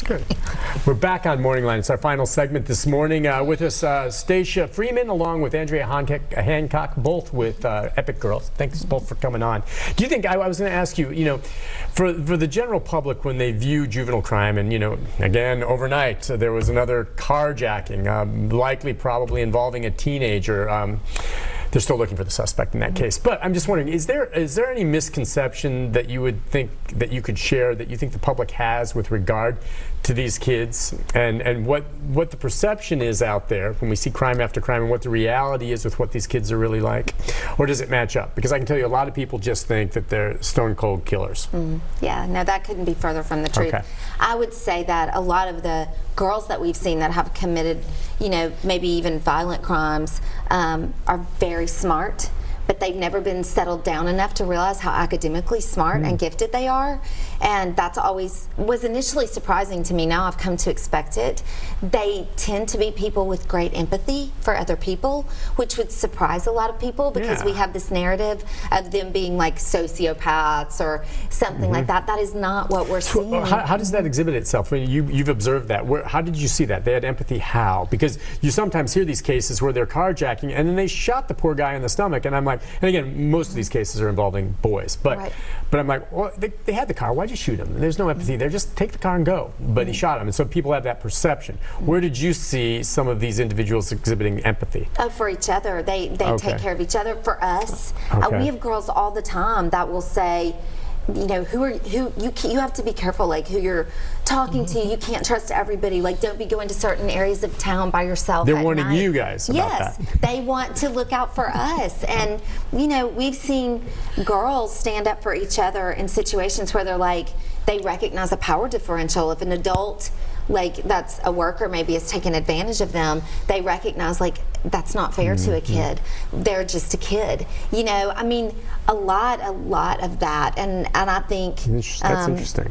Good. We're back on Morning Line. It's our final segment this morning. With us, Stacia Freeman, along with Andrea Hancock, both with Epic Girls. Thanks both for coming on. Do you think, I was going to ask you, for the general public, when they view juvenile crime, and, again, overnight, there was another carjacking, likely probably involving a teenager. They're still looking for the suspect in that case. But I'm just wondering, is there any misconception that you would think that you could share, that you think the public has with regard to these kids, and what the perception is out there when we see crime after crime, and what the reality is with what these kids are really like? Or does it match up? Because I can tell you a lot of people just think that they're stone cold killers. Yeah, no, that couldn't be further from the truth. Okay. I would say that a lot of the girls that we've seen that have committed, maybe even violent crimes, are very smart, but they've never been settled down enough to realize how academically smart and gifted they are. And that's always was initially surprising to me. Now I've come to expect it. They tend to be people with great empathy for other people, which would surprise a lot of people, because we have this narrative of them being like sociopaths or something like that. That is not what we're seeing. How does that exhibit itself? I mean, you've observed that. How did you see that? They had empathy how? Because you sometimes hear these cases where they're carjacking and then they shot the poor guy in the stomach, and I'm like, and again, most of these cases are involving boys, but I'm like, well, they had the car. Why'd you shoot him? There's no empathy there. Just take the car and go. But he shot him, and so people have that perception. Where did you see some of these individuals exhibiting empathy? For each other. They take care of each other. For us, we have girls all the time that will say, you have to be careful, like who you're talking to. You can't trust everybody. Like, don't be going to certain areas of town by yourself. They're warning you guys about that. Yes, they want to look out for us. And we've seen girls stand up for each other in situations where they're like, they recognize a power differential. If an adult, like that's a worker, maybe is taking advantage of them, they recognize, like, that's not fair to a kid. They're just a kid. I mean, a lot of that, and I think that's interesting.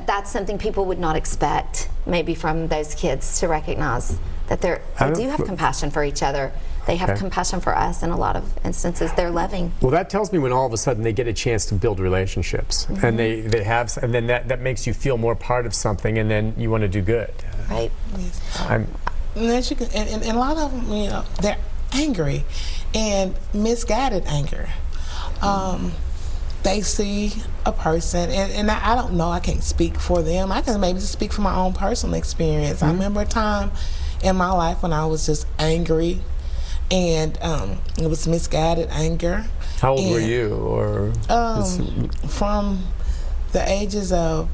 That's something people would not expect, maybe from those kids, to recognize that they do have compassion for each other. They have compassion for us in a lot of instances. They're loving. Well, that tells me when all of a sudden they get a chance to build relationships, and they have, and then that makes you feel more part of something, and then you want to do good. Right. And a lot of them, they're angry and misguided anger. They see a person, and I don't know, I can't speak for them. I can maybe just speak from my own personal experience. I remember a time in my life when I was just angry, and it was misguided anger. How old were you? Or from the ages of,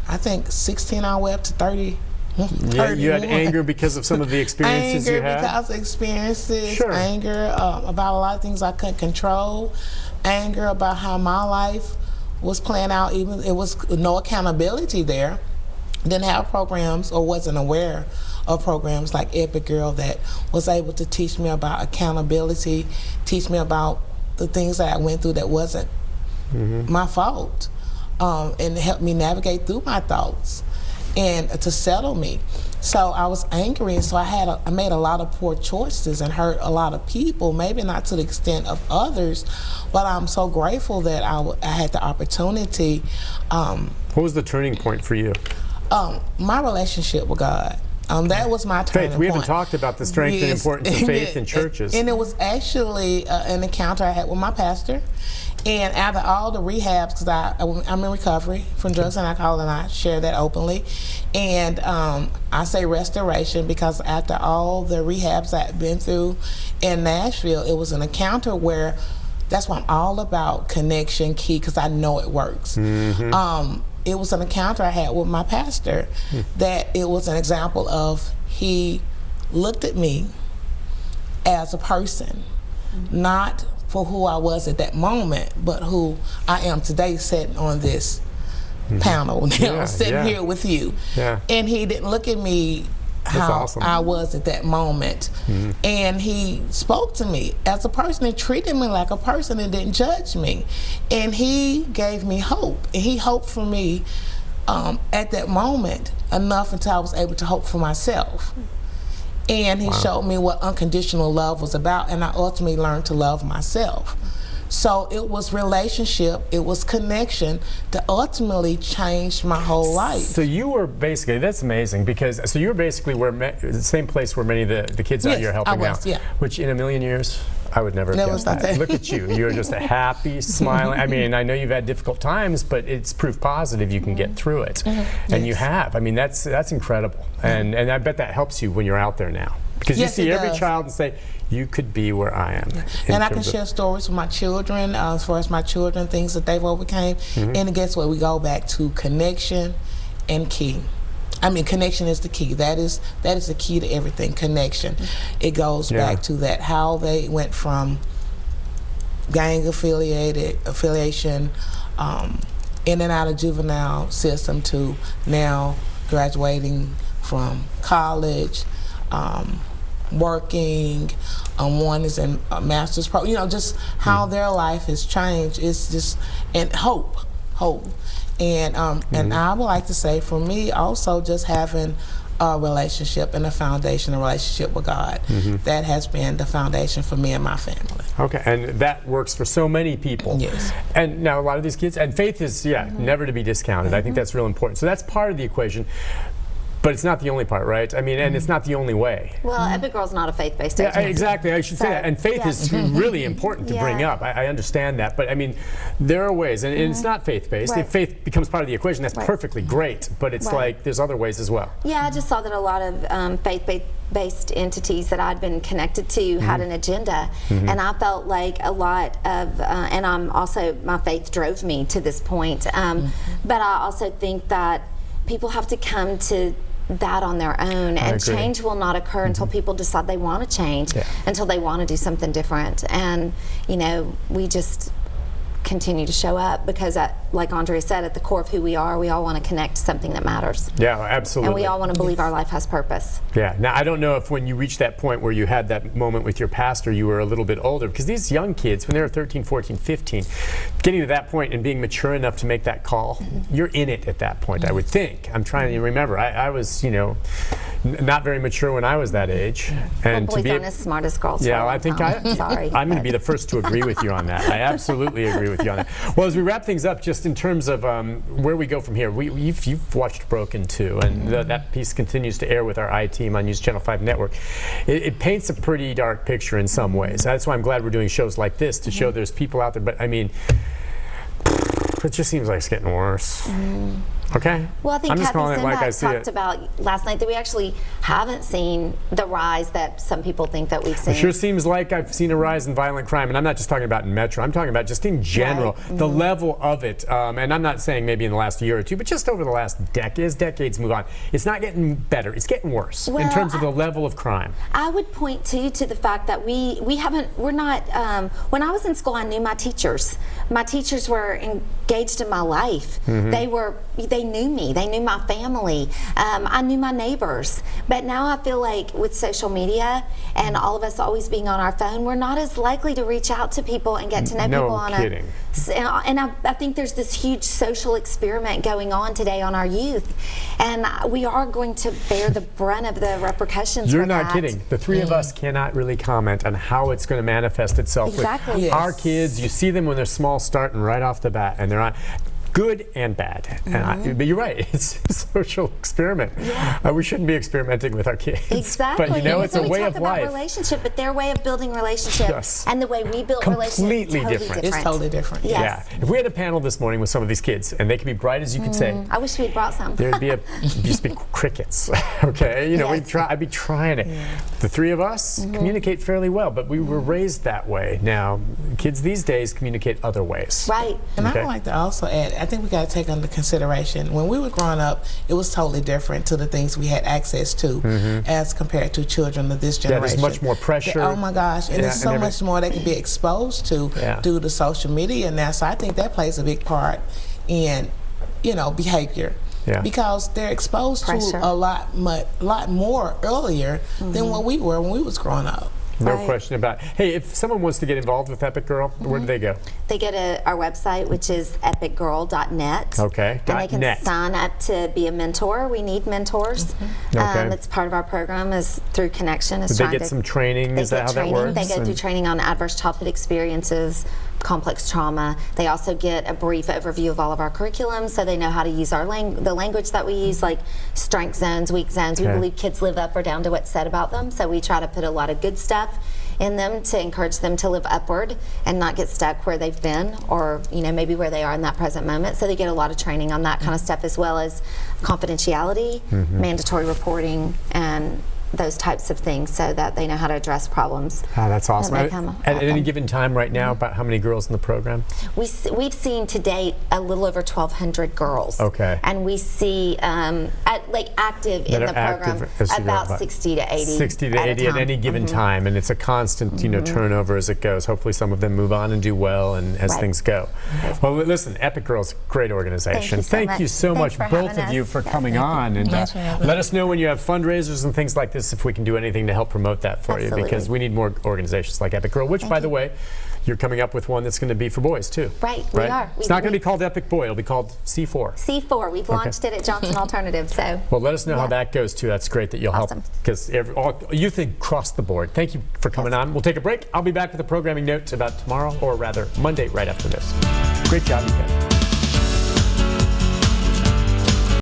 I think, 16 all the way up to 30. Yeah, you had anger because of some of the experiences you had? Anger because of experiences, sure. Anger about a lot of things I couldn't control, anger about how my life was playing out, even it was no accountability there. Didn't have programs or wasn't aware of programs like Epic Girl that was able to teach me about accountability, teach me about the things that I went through that wasn't my fault, and help me navigate through my thoughts and to settle me. So I was angry, and so I made a lot of poor choices and hurt a lot of people, maybe not to the extent of others, but I'm so grateful that I had the opportunity. What was the turning point for you? My relationship with God. That was my turning point. We haven't talked about the strength and importance of faith in churches. And it was actually an encounter I had with my pastor. And after all the rehabs, because I'm in recovery from drugs and alcohol, and I share that openly. And I say restoration because after all the rehabs I've been through in Nashville, it was an encounter where that's why I'm all about connection key, because I know it works. It was an encounter I had with my pastor that it was an example of, he looked at me as a person, not for who I was at that moment, but who I am today, sitting on this panel, sitting here with you. And he didn't look at me how I was at that moment. And he spoke to me as a person and treated me like a person and didn't judge me. And he gave me hope. And he hoped for me at that moment enough until I was able to hope for myself. And he showed me what unconditional love was about, and I ultimately learned to love myself. So it was relationship, it was connection that ultimately changed my whole life. So you were basically, that's amazing, because so you were basically the same place where many of the kids out Yes, here helping I was, now. yeah. Which in a million years, I would never have Never guessed thought that. that. Look at you. You're just a happy, smiling. I mean, I know you've had difficult times, but it's proof positive you can get through it. And you have. I mean, that's incredible. And I bet that helps you when you're out there now. Because Yes, you see it every does. child and say, you could be where I am. And I can share stories with my children, as far as my children, things that they've overcame. And guess what? We go back to connection and key. I mean, connection is the key. That is the key to everything. Connection. It goes back to that. How they went from gang affiliation, in and out of juvenile system to now graduating from college, working. One is in a master's program. You know, just how their life has changed. It's just, and hope. And I would like to say, for me, also just having a relationship and a relationship with God. That has been the foundation for me and my family. Okay, and that works for so many people. Yes. And now a lot of these kids, and faith is, never to be discounted. I think that's real important. So that's part of the equation. But it's not the only part, right? I mean, and it's not the only way. Well, Epic Girl's not a faith-based Yeah, agency. exactly. I should say that. And faith is really important to bring up. I understand that. But I mean, there are ways, and it's not faith-based. Right. If faith becomes part of the equation, that's perfectly great. But it's like there's other ways as well. Yeah, I just saw that a lot of faith-based entities that I'd been connected to had an agenda, and I felt like a lot of, and I'm also, my faith drove me to this point. But I also think that people have to come to that on their own, and change will not occur until people decide they want to change, until they want to do something different. And you know, we just continue to show up because, like Andrea said, at the core of who we all want to connect to something that matters. Yeah, absolutely. And we all want to believe our life has purpose. Yeah. Now, I don't know if when you reached that point where you had that moment with your pastor, you were a little bit older, because these young kids, when they were 13, 14, 15, getting to that point and being mature enough to make that call, you're in it at that point, I would think. I'm trying to remember. I was, you know, not very mature when I was that age. And Boys aren't as smart as girls. Yeah, I think sorry. I'm going to be the first to agree with you on that. I absolutely agree with you on that. Well, as we wrap things up, just in terms of where we go from here, you've watched Broken too, and that piece continues to air with our I-Team on News Channel 5 Network. It paints a pretty dark picture in some ways. That's why I'm glad we're doing shows like this to show there's people out there. But I mean, it just seems like it's getting worse. Okay. Well, I think I'm just Kathy calling it like I Zimbach see talked it. about last night that we actually haven't seen the rise that some people think that we've seen. It sure seems like I've seen a rise in violent crime, and I'm not just talking about in Metro. I'm talking about just in general, the level of it. And I'm not saying maybe in the last year or two, but just over the last decades move on. It's not getting better. It's getting worse in terms of the level of crime. I would point to the fact that we're not. When I was in school, I knew my teachers. My teachers were engaged in my life. They knew me. They knew my family. I knew my neighbors. But now I feel like with social media and all of us always being on our phone, we're not as likely to reach out to people and get to know people on kidding. And I think there's this huge social experiment going on today on our youth, and we are going to bear the brunt of the repercussions. You're for not that. kidding. The three of us cannot really comment on how it's going to manifest itself Exactly. with Yes. our kids. You see them when they're small, starting right off the bat, and they're on. Good and bad. But you're right, it's a social experiment. We shouldn't be experimenting with our kids. Exactly. But you know, it's a way of we talk life. about relationship, but their way of building relationship and the way we build Completely relationship different. It's totally different. Yes. Yeah. If we had a panel this morning with some of these kids, and they could be bright as you could say, I wish we had brought some. there'd be just be crickets. Okay, you know, Yes. I'd be trying to. The three of us communicate fairly well, but we were raised that way. Now, kids these days communicate other ways. Right. And I Okay. would like to also add, I think we got to take under consideration, when we were growing up, it was totally different to the things we had access to as compared to children of this Yeah, generation. there's much more pressure. Oh my gosh, and there's so much more they can be exposed to due to social media now. So I think that plays a big part in, you know, behavior. Yeah. Because they're exposed Pressure. to a lot more earlier than what we were when we was growing up. No Right. question about it. Hey, if someone wants to get involved with Epic Girl, where do they go? They go to our website, which is epicgirl.net. Okay, And they can .net. sign up to be a mentor. We need mentors. Okay. It's part of our program is through Connection. Did they get some training? They Is that get how training. that works? They go through training on adverse childhood experiences, complex trauma. They also get a brief overview of all of our curriculum, so they know how to use our the language that we use, like strength zones, weak zones. We believe kids live up or down to what's said about them, so we try to put a lot of good stuff in them to encourage them to live upward and not get stuck where they've been, or maybe where they are in that present moment. So they get a lot of training on that kind of stuff, as well as confidentiality, mandatory reporting, and those types of things, so that they know how to address problems. That's awesome. That may come At any given time right now, about how many girls in the program? We've seen to date a little over 1,200 girls. Okay. And we see active in the program about 60 to 80. 60 to 80 at any given time, and it's a constant turnover as it goes. Hopefully some of them move on and do well, and as things go. Well, listen, Epic Girls, great organization. Thank you so much. Thank you so much, both of you, for coming on. And let us know when you have fundraisers and things like this, if we can do anything to help promote that for you, because we need more organizations like Epic Girl, which, by the way, you're coming up with one that's going to be for boys too. Right, we are. It's not going to be called Epic Boy, it'll be called C4. C4, we've launched it at Johnson Alternative, so. Well, let us know how that goes too. That's great that you'll help, because you think across the board. Thank you for coming on. We'll take a break. I'll be back with a programming note about tomorrow, or rather Monday, right after this. Great job, you guys.